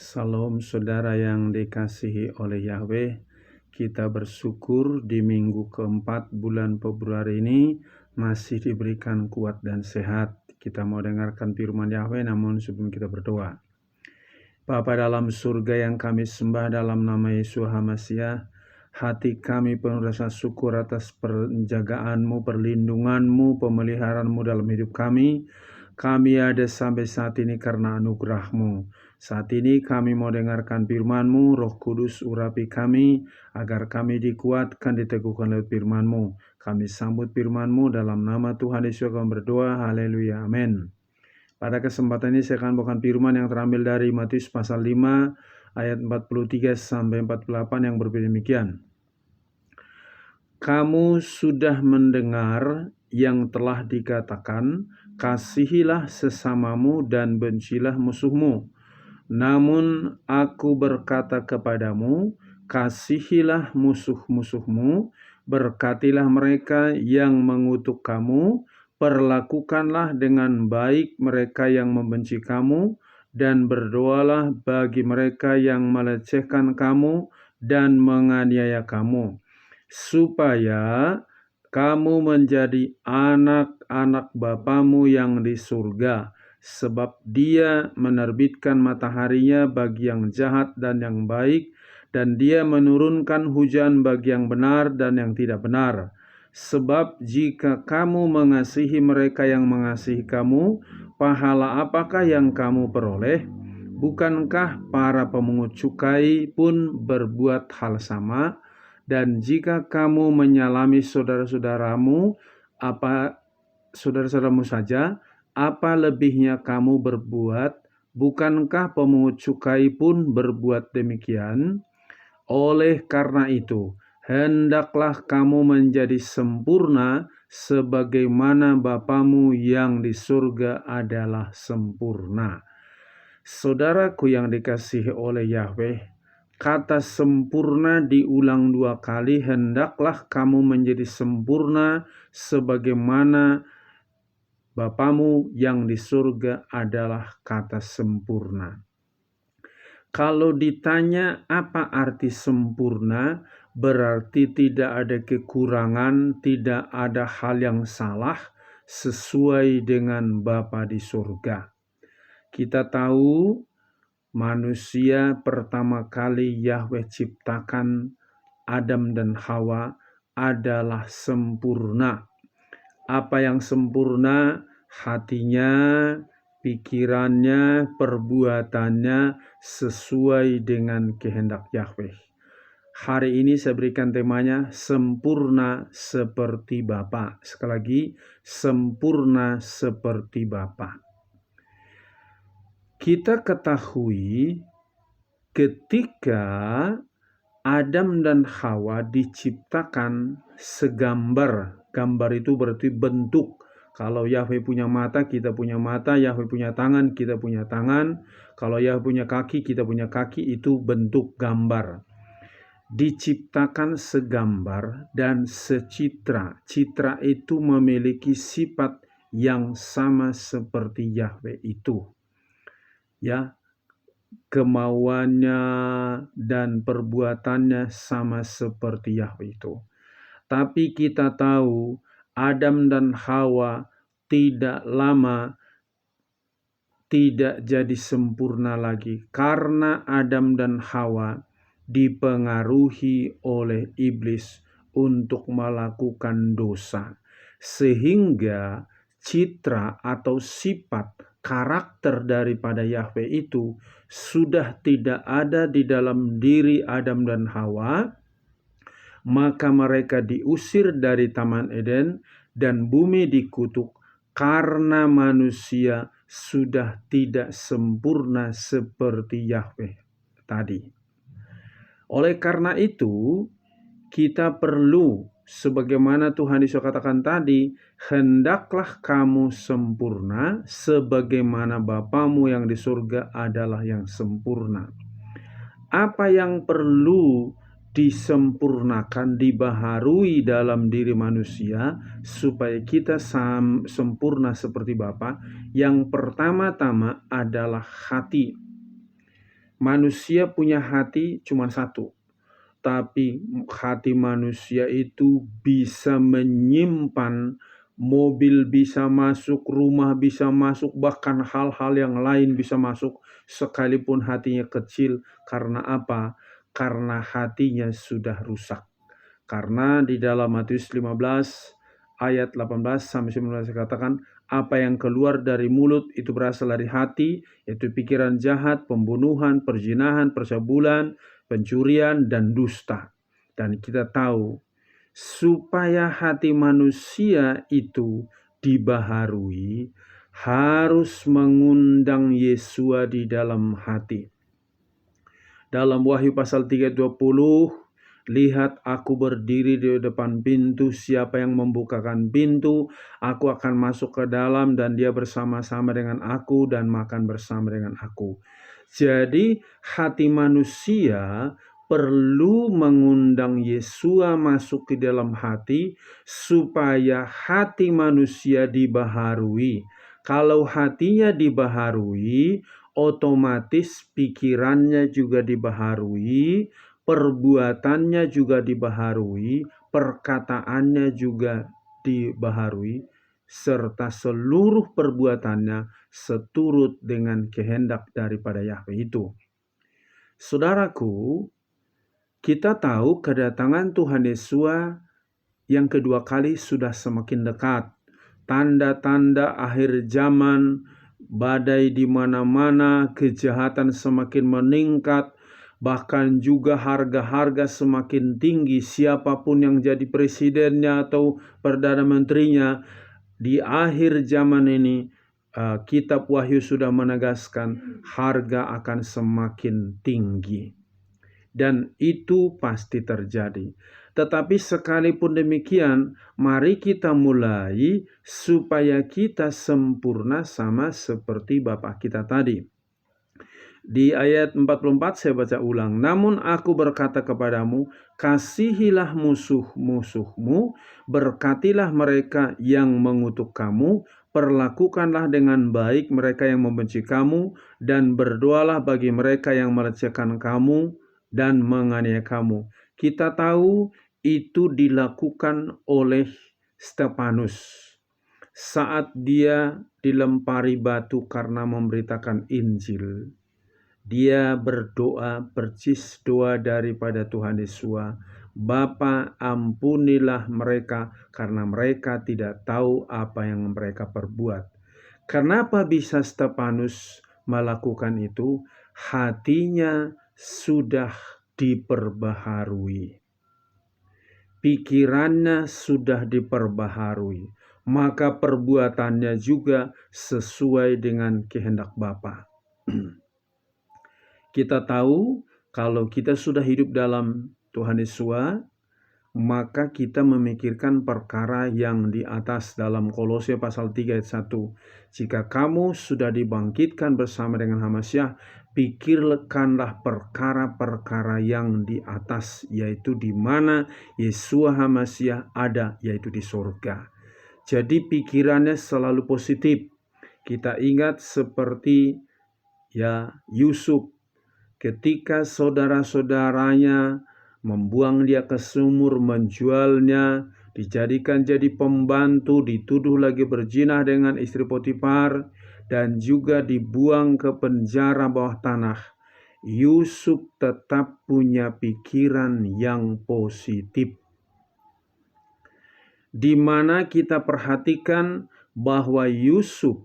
Salam saudara yang dikasihi oleh Yahweh, kita bersyukur di minggu keempat bulan Februari ini masih diberikan kuat dan sehat. Kita mau dengarkan firman Yahweh, namun sebelum kita berdoa. Bapa dalam surga yang kami sembah dalam nama Yesus HaMasiah, hati kami penuh rasa syukur atas penjagaanmu, perlindunganmu, pemeliharaanmu dalam hidup kami. Kami ada sampai saat ini karena anugerah-Mu. Saat ini kami mau dengarkan firman-Mu, Roh Kudus urapi kami, agar kami dikuatkan, diteguhkan lewat firman-Mu. Kami sambut firman-Mu dalam nama Tuhan Yesus kami berdoa, haleluya, amin. Pada kesempatan ini saya akan bawakan firman yang terambil dari Matius pasal 5 ayat 43 sampai 48 yang berbunyi demikian. Kamu sudah mendengar yang telah dikatakan, kasihilah sesamamu dan bencilah musuhmu. Namun aku berkata kepadamu, kasihilah musuh-musuhmu, berkatilah mereka yang mengutuk kamu, perlakukanlah dengan baik mereka yang membenci kamu, dan berdoalah bagi mereka yang melecehkan kamu dan menganiaya kamu, supaya kamu menjadi anak-anak Bapamu yang di surga. Sebab Dia menerbitkan mataharinya bagi yang jahat dan yang baik, dan Dia menurunkan hujan bagi yang benar dan yang tidak benar. Sebab jika kamu mengasihi mereka yang mengasihi kamu, pahala apakah yang kamu peroleh? Bukankah para pemungut cukai pun berbuat hal sama? Dan jika kamu menyalami saudara-saudaramu saja, apa lebihnya kamu berbuat? Bukankah pemungut cukai pun berbuat demikian? Oleh karena itu, hendaklah kamu menjadi sempurna sebagaimana Bapamu yang di surga adalah sempurna. Saudaraku yang dikasihi oleh Yahweh, kata sempurna diulang 2 kali. Hendaklah kamu menjadi sempurna sebagaimana Bapamu yang di surga adalah kata sempurna. Kalau ditanya apa arti sempurna, berarti tidak ada kekurangan, tidak ada hal yang salah, sesuai dengan Bapa di surga. Kita tahu manusia pertama kali Yahweh ciptakan, Adam dan Hawa, adalah sempurna. Apa yang sempurna? Hatinya, pikirannya, perbuatannya sesuai dengan kehendak Yahweh. Hari ini saya berikan temanya sempurna seperti Bapa. Sekali lagi, sempurna seperti Bapa. Kita ketahui ketika Adam dan Hawa diciptakan segambar. Gambar itu berarti bentuk. Kalau Yahweh punya mata, kita punya mata. Yahweh punya tangan, kita punya tangan. Kalau Yahweh punya kaki, kita punya kaki. Itu bentuk gambar. Diciptakan segambar dan secitra. Citra itu memiliki sifat yang sama seperti Yahweh itu. Ya, kemauannya dan perbuatannya sama seperti Yahweh itu. Tapi kita tahu Adam dan Hawa tidak lama tidak jadi sempurna lagi karena Adam dan Hawa dipengaruhi oleh iblis untuk melakukan dosa, sehingga citra atau sifat karakter daripada Yahweh itu sudah tidak ada di dalam diri Adam dan Hawa. Maka mereka diusir dari Taman Eden dan bumi dikutuk karena manusia sudah tidak sempurna seperti Yahweh tadi. Oleh karena itu, kita perlu, sebagaimana Tuhan Yesus katakan tadi, hendaklah kamu sempurna sebagaimana Bapamu yang di surga adalah yang sempurna. Apa yang perlu disempurnakan, dibaharui dalam diri manusia supaya kita sempurna seperti Bapa? Yang pertama-tama adalah hati. Manusia punya hati cuma satu, tapi hati manusia itu bisa menyimpan, mobil bisa masuk, rumah bisa masuk, bahkan hal-hal yang lain bisa masuk, sekalipun hatinya kecil. Karena apa? Karena hatinya sudah rusak. Karena di dalam Matius 15 ayat 18 sampai 19 dikatakan, apa yang keluar dari mulut itu berasal dari hati, yaitu pikiran jahat, pembunuhan, perzinahan, percabulan, pencurian, dan dusta. Dan kita tahu, supaya hati manusia itu dibaharui, harus mengundang Yesua di dalam hati. Dalam Wahyu pasal 3:20, lihat aku berdiri di depan pintu, siapa yang membukakan pintu, aku akan masuk ke dalam dan dia bersama-sama dengan aku dan makan bersama dengan aku. Jadi hati manusia perlu mengundang Yesua masuk ke dalam hati supaya hati manusia dibaharui. Kalau hatinya dibaharui, otomatis pikirannya juga dibaharui, perbuatannya juga dibaharui, perkataannya juga dibaharui, serta seluruh perbuatannya seturut dengan kehendak daripada Yahweh itu. Saudaraku, kita tahu kedatangan Tuhan Yesus yang kedua kali sudah semakin dekat. Tanda-tanda akhir zaman, badai di mana-mana, kejahatan semakin meningkat, bahkan juga harga-harga semakin tinggi. Siapapun yang jadi presidennya atau perdana menterinya, di akhir zaman ini, kitab Wahyu sudah menegaskan harga akan semakin tinggi. Dan itu pasti terjadi. Tetapi sekalipun demikian, mari kita mulai supaya kita sempurna sama seperti Bapa kita tadi. Di ayat 44 saya baca ulang. Namun aku berkata kepadamu, kasihilah musuh-musuhmu, berkatilah mereka yang mengutuk kamu, perlakukanlah dengan baik mereka yang membenci kamu, dan berdoalah bagi mereka yang melecehkan kamu dan menganiaya kamu. Kita tahu itu dilakukan oleh Stefanus saat dia dilempari batu karena memberitakan Injil. Dia berdoa persis doa daripada Tuhan Yesus. Bapa, ampunilah mereka karena mereka tidak tahu apa yang mereka perbuat. Kenapa bisa Stefanus melakukan itu? Hatinya sudah diperbaharui. Pikirannya sudah diperbaharui, maka perbuatannya juga sesuai dengan kehendak Bapa. Kita tahu kalau kita sudah hidup dalam Tuhan Yesus, maka kita memikirkan perkara yang di atas. Dalam Kolose pasal 3 ayat 1. Jika kamu sudah dibangkitkan bersama dengan Hamasyah, pikirkanlah perkara-perkara yang di atas, yaitu di mana Yesua Hamasyah ada, yaitu di surga. Jadi pikirannya selalu positif. Kita ingat seperti Yusuf, ketika saudara-saudaranya membuang dia ke sumur, menjualnya, dijadikan jadi pembantu, dituduh lagi berzina dengan istri Potifar, dan juga dibuang ke penjara bawah tanah. Yusuf tetap punya pikiran yang positif, di mana kita perhatikan bahwa Yusuf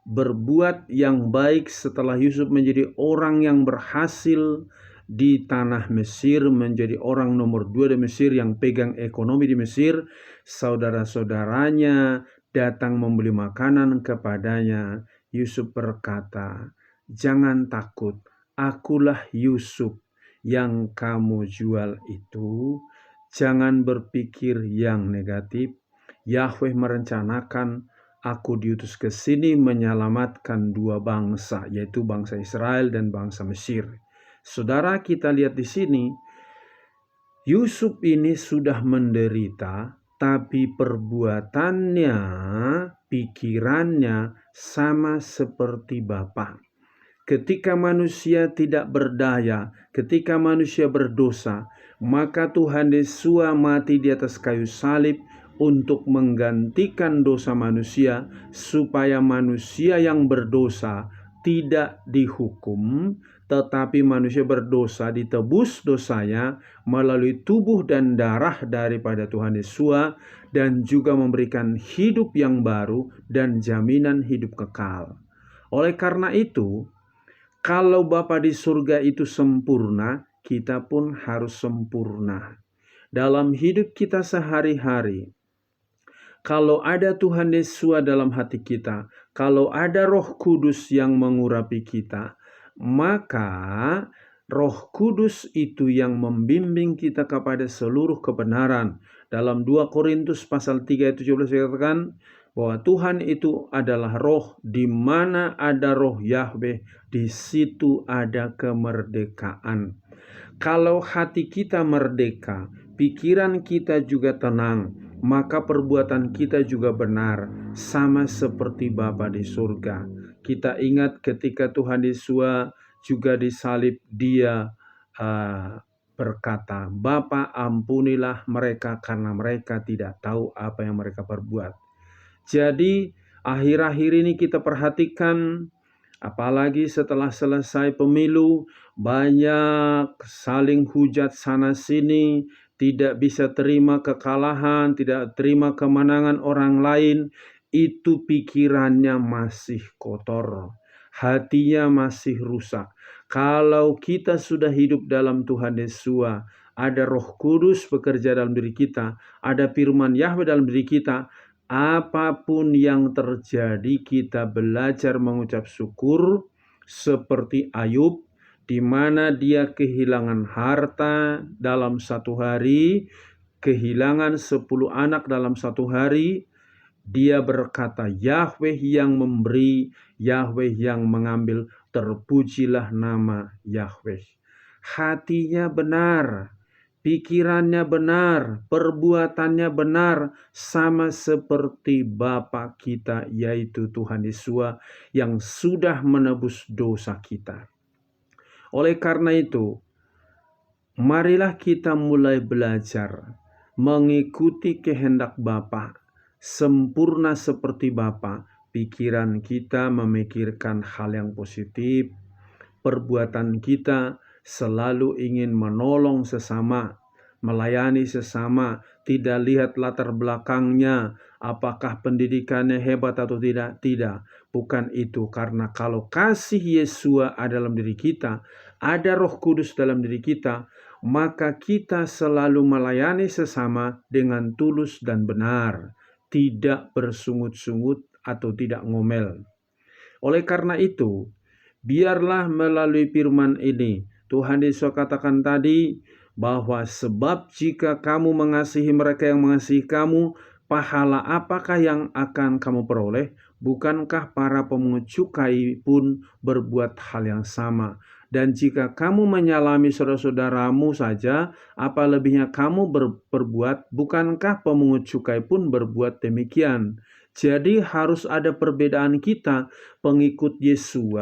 berbuat yang baik setelah Yusuf menjadi orang yang berhasil di tanah Mesir, menjadi orang nomor 2 di Mesir yang pegang ekonomi di Mesir. Saudara-saudaranya datang membeli makanan kepadanya. Yusuf berkata, jangan takut, akulah Yusuf yang kamu jual itu. Jangan berpikir yang negatif. Yahweh merencanakan aku diutus ke sini menyelamatkan dua bangsa, yaitu bangsa Israel dan bangsa Mesir. Saudara, kita lihat di sini, Yusuf ini sudah menderita, tapi perbuatannya, pikirannya sama seperti Bapa. Ketika manusia tidak berdaya, ketika manusia berdosa, maka Tuhan Yesus mati di atas kayu salib untuk menggantikan dosa manusia, supaya manusia yang berdosa tidak dihukum, tetapi manusia berdosa ditebus dosanya melalui tubuh dan darah daripada Tuhan Yesus, dan juga memberikan hidup yang baru dan jaminan hidup kekal. Oleh karena itu, kalau Bapa di surga itu sempurna, kita pun harus sempurna. Dalam hidup kita sehari-hari, kalau ada Tuhan Yesus dalam hati kita, kalau ada Roh Kudus yang mengurapi kita, maka Roh Kudus itu yang membimbing kita kepada seluruh kebenaran. Dalam 2 Korintus pasal 3 ayat 17 dikatakan bahwa Tuhan itu adalah roh, di mana ada roh Yahweh, di situ ada kemerdekaan. Kalau hati kita merdeka, pikiran kita juga tenang, maka perbuatan kita juga benar, sama seperti Bapa di surga. Kita ingat ketika Tuhan Yesus juga disalib, dia berkata, "Bapa, ampunilah mereka karena mereka tidak tahu apa yang mereka perbuat." Jadi akhir-akhir ini kita perhatikan, apalagi setelah selesai pemilu, banyak saling hujat sana sini, tidak bisa terima kekalahan, tidak terima kemenangan orang lain. Itu pikirannya masih kotor, hatinya masih rusak. Kalau kita sudah hidup dalam Tuhan Yesus, ada Roh Kudus bekerja dalam diri kita, ada firman Yahweh dalam diri kita, apapun yang terjadi kita belajar mengucap syukur, seperti Ayub, di mana dia kehilangan harta dalam satu hari, kehilangan 10 anak dalam satu hari. Dia berkata, Yahweh yang memberi, Yahweh yang mengambil, terpujilah nama Yahweh. Hatinya benar, pikirannya benar, perbuatannya benar, sama seperti Bapa kita, yaitu Tuhan Yesus yang sudah menebus dosa kita. Oleh karena itu, marilah kita mulai belajar mengikuti kehendak Bapa, sempurna seperti Bapa. Pikiran kita memikirkan hal yang positif, perbuatan kita selalu ingin menolong sesama, melayani sesama, tidak lihat latar belakangnya, apakah pendidikannya hebat atau tidak. Tidak, bukan itu. Karena kalau kasih Yesus ada dalam diri kita, ada Roh Kudus dalam diri kita, maka kita selalu melayani sesama dengan tulus dan benar, tidak bersungut-sungut atau tidak ngomel. Oleh karena itu, biarlah melalui firman ini, Tuhan Yesus katakan tadi, bahwa sebab jika kamu mengasihi mereka yang mengasihi kamu, pahala apakah yang akan kamu peroleh? Bukankah para pemungut cukai pun berbuat hal yang sama? Dan jika kamu menyalami saudara-saudaramu saja, apa lebihnya kamu berbuat? Bukankah pemungut cukai pun berbuat demikian? Jadi harus ada perbedaan kita, pengikut Yesus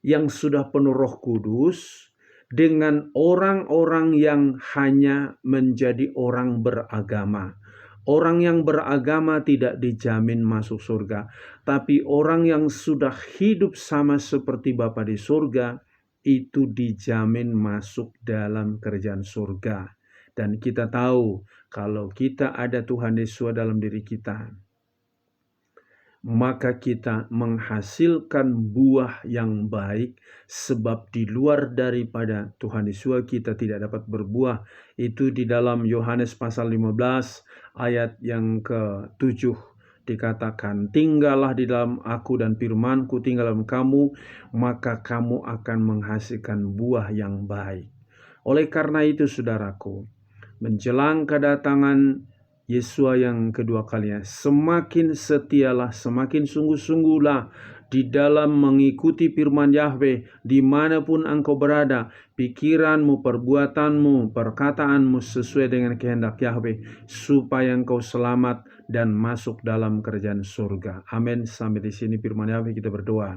yang sudah penuh Roh Kudus, dengan orang-orang yang hanya menjadi orang beragama. Orang yang beragama tidak dijamin masuk surga, tapi orang yang sudah hidup sama seperti Bapa di surga, itu dijamin masuk dalam kerajaan surga. Dan kita tahu kalau kita ada Tuhan Yesus dalam diri kita, maka kita menghasilkan buah yang baik, sebab di luar daripada Tuhan Yesus kita tidak dapat berbuah. Itu di dalam Yohanes pasal 15 ayat yang ke-7 dikatakan, tinggallah di dalam aku dan firmanku tinggal dalam kamu, maka kamu akan menghasilkan buah yang baik. Oleh karena itu saudaraku, menjelang kedatangan Yesus yang kedua kalinya, semakin setialah, semakin sungguh-sungguhlah di dalam mengikuti firman Yahweh dimanapun engkau berada. Pikiranmu, perbuatanmu, perkataanmu sesuai dengan kehendak Yahweh, supaya engkau selamat dan masuk dalam kerajaan surga. Amin. Sampai di sini firman Yahweh, kita berdoa.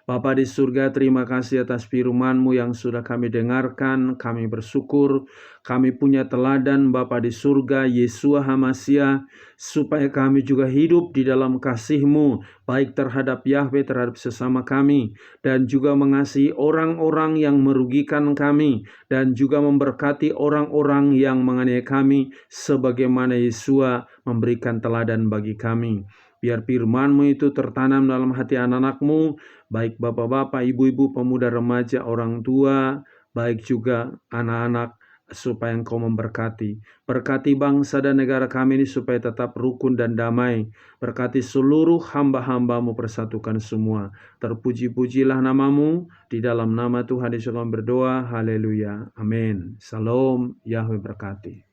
Bapa di surga, terima kasih atas firman-Mu yang sudah kami dengarkan. Kami bersyukur kami punya teladan Bapa di surga, Yeshua HaMasyiah, supaya kami juga hidup di dalam kasih-Mu, baik terhadap Yahweh, terhadap sesama kami, dan juga mengasihi orang-orang yang merugikan kami, dan juga memberkati orang-orang yang menganiaya kami, sebagaimana Yeshua memberikan teladan bagi kami. Biar firman-Mu itu tertanam dalam hati anak-anak-Mu, baik bapak-bapak, ibu-ibu, pemuda, remaja, orang tua, baik juga anak-anak, supaya Engkau memberkati. Berkati bangsa dan negara kami ini supaya tetap rukun dan damai. Berkati seluruh hamba-hamba-Mu, persatukan semua. Terpuji-pujilah nama-Mu, di dalam nama Tuhan Yesus kami berdoa. Haleluya. Amin. Salam, Yahweh berkati.